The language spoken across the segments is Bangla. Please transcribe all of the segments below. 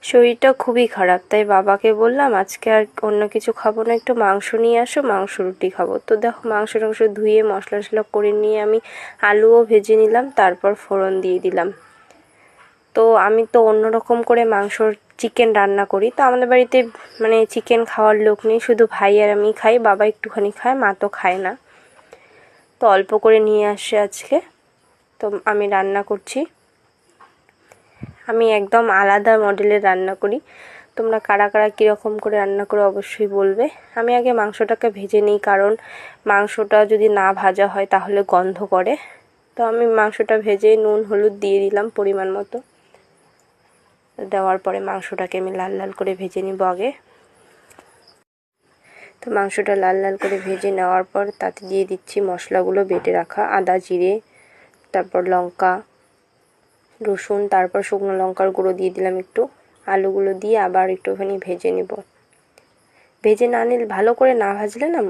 শরীরটা খুবই খারাপ, তাই বাবাকে বললাম আজকে আর অন্য কিছু খাবো না, একটু মাংস নিয়ে আসো, মাংস রুটি খাবো। তো দেখো মাংস টাংস ধুয়ে মশলা টশলা করে নিয়ে আমি আলুও ভেজে নিলাম, তারপর ফোড়ন দিয়ে দিলাম। তো আমি তো অন্যরকম করে চিকেন রান্না করি। তো আমাদের বাড়িতে মানে চিকেন খাওয়ার লোক নেই, শুধু ভাই আর আমি খাই, বাবা একটুখানি খায়, মা তো খায় না। তো অল্প করে নিয়ে আসে আজকে, তো আমি রান্না করছি। আমি একদম আলাদা মডেলের রান্না করি। তোমরা কারা কারা কীরকম করে রান্না করে অবশ্যই বলবে। আমি আগে মাংসটাকে ভেজে নিই, কারণ মাংসটা যদি না ভাজা হয় তাহলে গন্ধ করে। তো আমি মাংসটা ভেজে নুন হলুদ দিয়ে দিলাম পরিমাণ মতো। দেওয়ার পরে মাংসটাকে আমি লাল লাল করে ভেজে নিব আগে। তো মাংসটা লাল লাল করে ভেজে নেওয়ার পর তাতে দিয়ে দিচ্ছি মশলাগুলো বেটে রাখা, আদা জিরে, তারপর লঙ্কা রসুন, তারপর শুকনো লঙ্কার গুঁড়ো দিয়ে দিলাম একটু। আলুগুলো দিয়ে আবার একটুখানি ভেজে নেব। ভেজে না নিলে, ভালো করে না ভাজলে না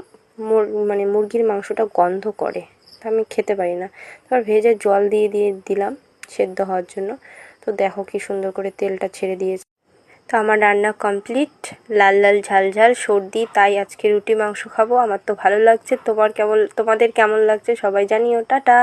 মানে মুরগির মাংসটা গন্ধ করে, তা আমি খেতে পারি না। তারপর ভেজে জল দিয়ে দিলাম সেদ্ধ হওয়ার জন্য। তো দেখো কি সুন্দর করে তেলটা ছেড়ে দিয়েছে। তো আমার রান্না কমপ্লিট, লাল লাল ঝাল ঝাল, সর্দি, তাই আজকে রুটি মাংস খাবো। আমার তো ভালো লাগছে। তোমাদের কেমন লাগছে সবাই জানিও। টাটা।